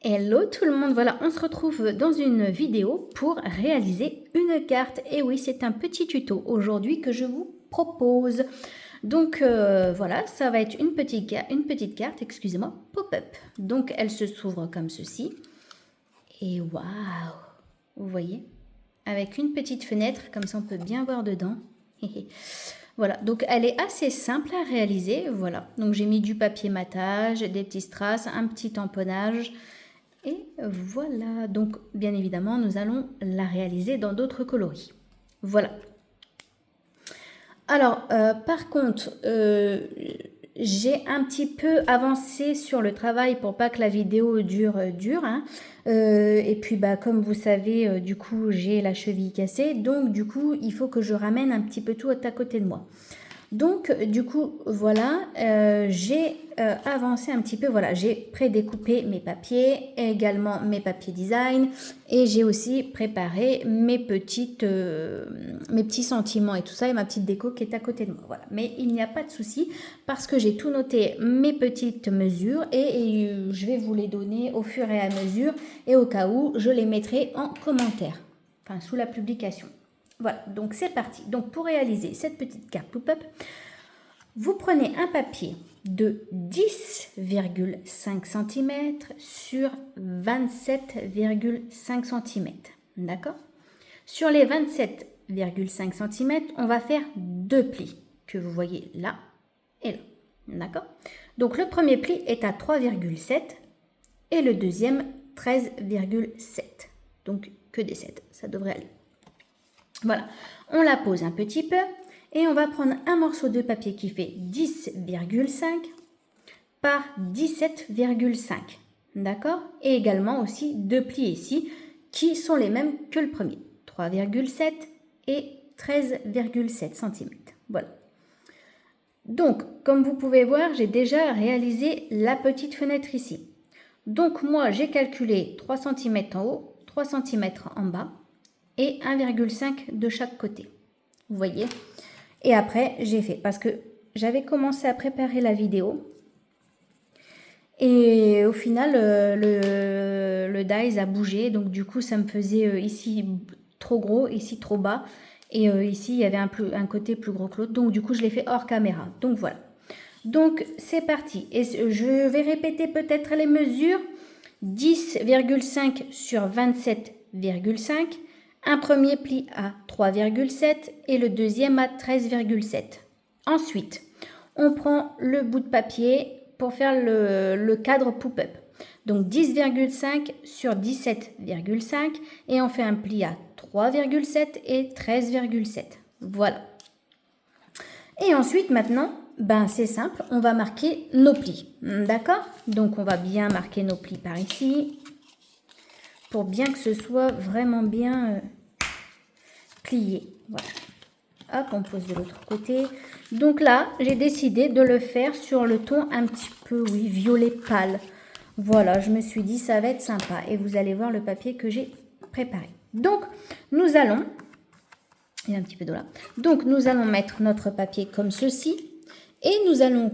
Hello tout le monde, voilà, on se retrouve dans une vidéo pour réaliser une carte. Et oui, c'est un petit tuto aujourd'hui que je vous propose. Donc voilà, ça va être une petite carte, excusez-moi, pop-up. Donc elle se s'ouvre comme ceci. Et waouh, vous voyez, avec une petite fenêtre, comme ça on peut bien voir dedans. Voilà, donc elle est assez simple à réaliser, voilà. Donc j'ai mis du papier matage, des petits strass, un petit tamponnage. Et voilà, donc bien évidemment, nous allons la réaliser dans d'autres coloris. Voilà. Alors, par contre, j'ai un petit peu avancé sur le travail pour pas que la vidéo dure. Hein. Et puis, bah, comme vous savez, du coup, j'ai la cheville cassée. Donc, du coup, il faut que je ramène un petit peu tout à côté de moi. Donc, du coup, voilà, j'ai avancé un petit peu, voilà, j'ai prédécoupé mes papiers, également mes papiers design, et j'ai aussi préparé mes petits sentiments et tout ça, et ma petite déco qui est à côté de moi, voilà. Mais il n'y a pas de souci, parce que j'ai tout noté, mes petites mesures, et je vais vous les donner au fur et à mesure, et au cas où, je les mettrai en commentaire, enfin, sous la publication. Voilà, donc c'est parti. Donc pour réaliser cette petite carte pop-up, vous prenez un papier de 10,5 cm sur 27,5 cm. D'accord? Sur les 27,5 cm, on va faire deux plis que vous voyez là et là. D'accord? Donc le premier pli est à 3,7 et le deuxième 13,7. Donc que des 7, ça devrait aller. Voilà, on la pose un petit peu et on va prendre un morceau de papier qui fait 10,5 par 17,5. D'accord? Et également aussi deux plis ici qui sont les mêmes que le premier. 3,7 et 13,7 cm. Voilà. Donc, comme vous pouvez voir, j'ai déjà réalisé la petite fenêtre ici. Donc, moi, j'ai calculé 3 cm en haut, 3 cm en bas et 1,5 de chaque côté. Vous voyez? Et après, j'ai fait, parce que j'avais commencé à préparer la vidéo. Et au final, le dies a bougé. Donc du coup, ça me faisait ici trop gros, ici trop bas. Et ici, il y avait un côté plus gros que l'autre. Donc du coup, je l'ai fait hors caméra. Donc voilà. Donc c'est parti. Et je vais répéter peut-être les mesures. 10,5 sur 27,5. Un premier pli à 3,7 et le deuxième à 13,7. Ensuite, on prend le bout de papier pour faire le cadre pop-up. Donc 10,5 sur 17,5 et on fait un pli à 3,7 et 13,7. Voilà. Et ensuite, maintenant, ben c'est simple, on va marquer nos plis. D'accord? Donc on va bien marquer nos plis par ici pour bien que ce soit vraiment bien plié. Voilà. Hop, on pose de l'autre côté. Donc là, j'ai décidé de le faire sur le ton un petit peu, oui, violet pâle. Voilà, je me suis dit, ça va être sympa. Et vous allez voir le papier que j'ai préparé. Donc, nous allons... Il y a un petit peu d'eau là. Donc, nous allons mettre notre papier comme ceci. Et nous allons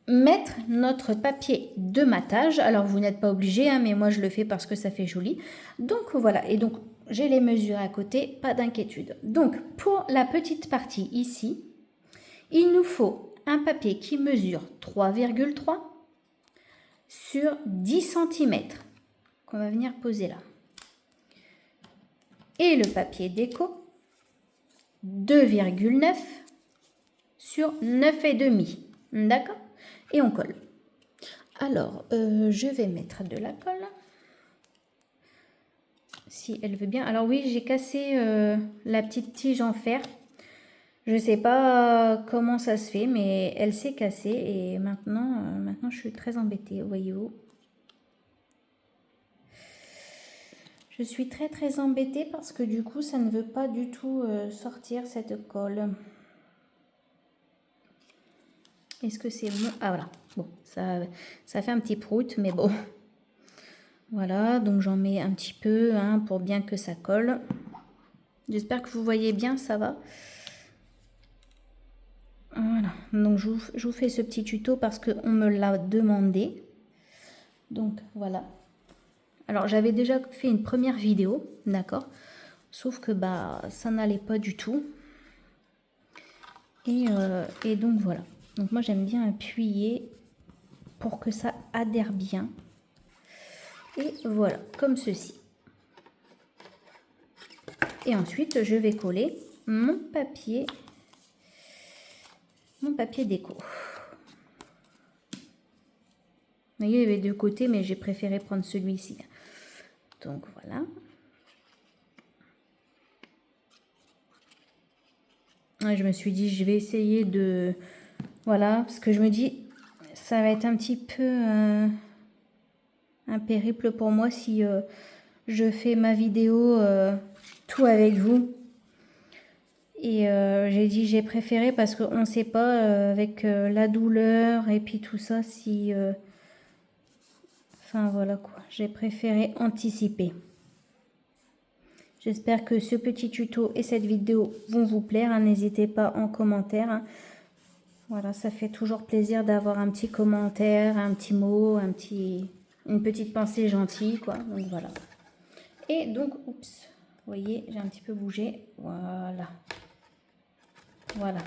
mettre notre papier de matage. Alors, vous n'êtes pas obligé, hein, mais moi, je le fais parce que ça fait joli. Donc, voilà. Et donc, j'ai les mesures à côté, pas d'inquiétude. Donc, pour la petite partie ici, il nous faut un papier qui mesure 3,3 sur 10 cm qu'on va venir poser là. Et le papier déco, 2,9 sur 9,5. D'accord? Et on colle. Alors, je vais mettre de la colle. Si elle veut bien. Alors oui, j'ai cassé la petite tige en fer. Je ne sais pas comment ça se fait, mais elle s'est cassée et maintenant je suis très embêtée, voyez-vous. Je suis très embêtée parce que du coup, ça ne veut pas du tout sortir cette colle. Est-ce que c'est bon? Ah voilà, bon, ça fait un petit prout, mais bon. Voilà, donc j'en mets un petit peu hein, pour bien que ça colle. J'espère que vous voyez bien, ça va. Voilà, donc je vous fais ce petit tuto parce qu'on me l'a demandé. Donc voilà. Alors j'avais déjà fait une première vidéo, d'accord, sauf que bah ça n'allait pas du tout. Et donc voilà. Donc moi j'aime bien appuyer pour que ça adhère bien. Et voilà, comme ceci. Et ensuite je vais coller mon papier déco. Vous voyez, il y avait deux côtés, mais j'ai préféré prendre celui-ci. Donc voilà. Je me suis dit, je vais essayer de... Voilà, parce que je me dis, ça va être un petit peu un périple pour moi si je fais ma vidéo tout avec vous. Et j'ai dit, j'ai préféré parce qu'on ne sait pas avec la douleur et puis tout ça si... Enfin voilà quoi, j'ai préféré anticiper. J'espère que ce petit tuto et cette vidéo vont vous plaire. N'hésitez pas en commentaire. Voilà, ça fait toujours plaisir d'avoir un petit commentaire, un petit mot, une petite pensée gentille, quoi. Donc voilà. Et donc, oups, vous voyez, j'ai un petit peu bougé. Voilà. Voilà.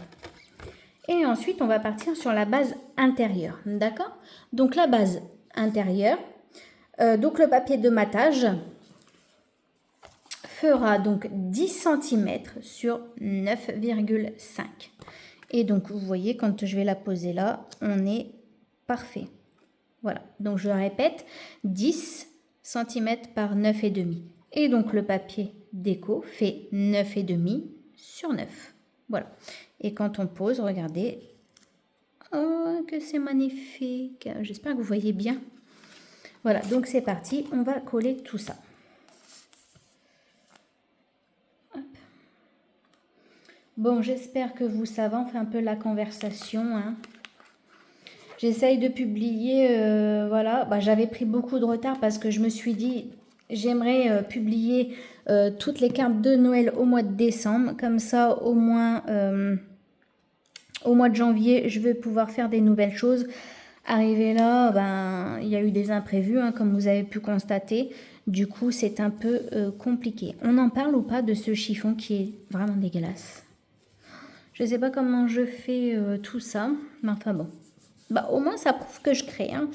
Et ensuite, on va partir sur la base intérieure. D'accord? Donc la base intérieure. Donc le papier de matage fera donc 10 cm sur 9,5. Et donc vous voyez, quand je vais la poser là, on est parfait. Voilà, donc je répète, 10 cm par 9,5. Et donc le papier déco fait 9,5 sur 9. Voilà. Et quand on pose, regardez, oh que c'est magnifique. J'espère que vous voyez bien. Voilà, donc c'est parti, on va coller tout ça. Bon, j'espère que vous savez, on fait un peu la conversation. Hein. J'essaye de publier, voilà. Bah, j'avais pris beaucoup de retard parce que je me suis dit, j'aimerais publier toutes les cartes de Noël au mois de décembre. Comme ça, au moins, au mois de janvier, je vais pouvoir faire des nouvelles choses. Arrivé là, ben, il y a eu des imprévus, hein, comme vous avez pu constater. Du coup, c'est un peu compliqué. On en parle ou pas de ce chiffon qui est vraiment dégueulasse? Je ne sais pas comment je fais tout ça, mais enfin bon. Bah, au moins, ça prouve que je crée. Hein.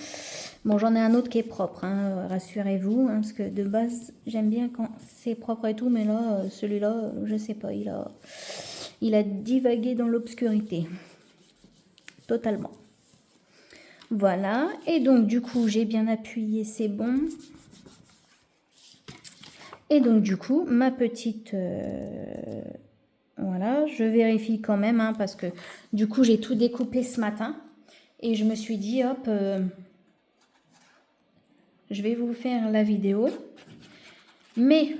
Bon, j'en ai un autre qui est propre, hein, rassurez-vous, hein, parce que de base, j'aime bien quand c'est propre et tout, mais là, celui-là, je sais pas, il a divagué dans l'obscurité. Totalement. Voilà, et donc du coup, j'ai bien appuyé, c'est bon. Et donc du coup, ma petite... Voilà, je vérifie quand même, hein, parce que du coup, j'ai tout découpé ce matin. Et je me suis dit, hop, je vais vous faire la vidéo. Mais,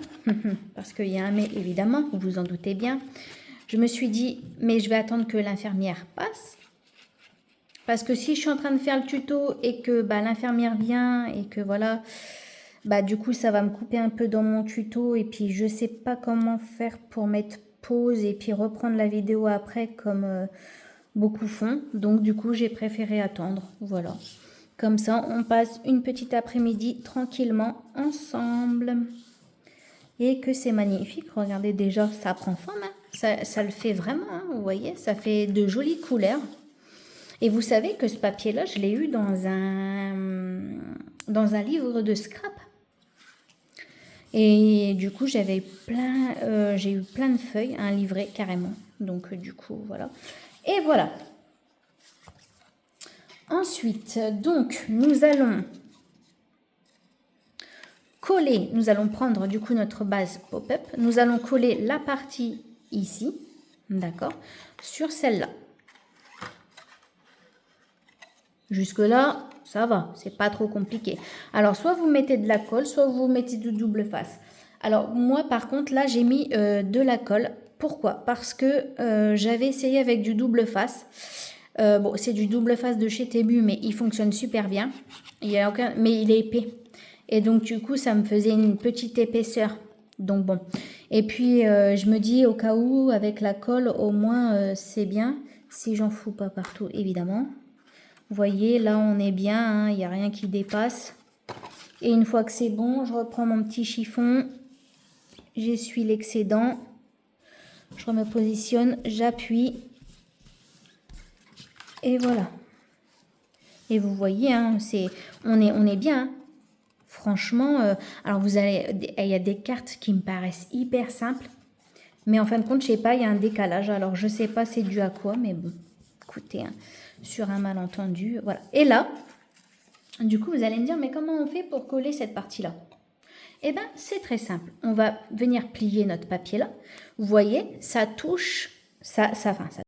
parce qu'il y a un mais évidemment, vous vous en doutez bien. Je me suis dit, mais je vais attendre que l'infirmière passe. Parce que si je suis en train de faire le tuto et que bah, l'infirmière vient et que voilà... Bah, du coup, ça va me couper un peu dans mon tuto. Et puis, je ne sais pas comment faire pour mettre pause et puis reprendre la vidéo après comme beaucoup font. Donc, du coup, j'ai préféré attendre. Voilà. Comme ça, on passe une petite après-midi tranquillement ensemble. Et que c'est magnifique. Regardez déjà, ça prend forme. Hein. Ça le fait vraiment. Hein, vous voyez, ça fait de jolies couleurs. Et vous savez que ce papier-là, je l'ai eu dans un livre de scrap. Et du coup, j'ai eu plein de feuilles, un livret carrément. Donc, du coup, voilà. Et voilà. Ensuite, donc, nous allons coller, nous allons prendre du coup notre base pop-up. Nous allons coller la partie ici, d'accord, sur celle-là. Jusque-là, ça va, c'est pas trop compliqué. Alors, soit vous mettez de la colle, soit vous mettez de double face. Alors, moi, par contre, là, j'ai mis de la colle. Pourquoi? Parce que j'avais essayé avec du double face. Bon, c'est du double face de chez Temu, mais il fonctionne super bien. Mais il est épais. Et donc, du coup, ça me faisait une petite épaisseur. Donc, bon. Et puis, je me dis, au cas où, avec la colle, au moins, c'est bien. Si j'en fous pas partout, évidemment. Vous voyez, là, on est bien, hein, il n'y a rien qui dépasse. Et une fois que c'est bon, je reprends mon petit chiffon, j'essuie l'excédent, je me positionne, j'appuie et voilà. Et vous voyez, hein, on est bien. Hein. Franchement, alors il y a des cartes qui me paraissent hyper simples, mais en fin de compte, je sais pas, il y a un décalage. Alors je sais pas c'est dû à quoi, mais bon, écoutez, hein, sur un malentendu, voilà. Et là, du coup, vous allez me dire, mais comment on fait pour coller cette partie-là? Eh bien, c'est très simple. On va venir plier notre papier là. Vous voyez, ça touche, ça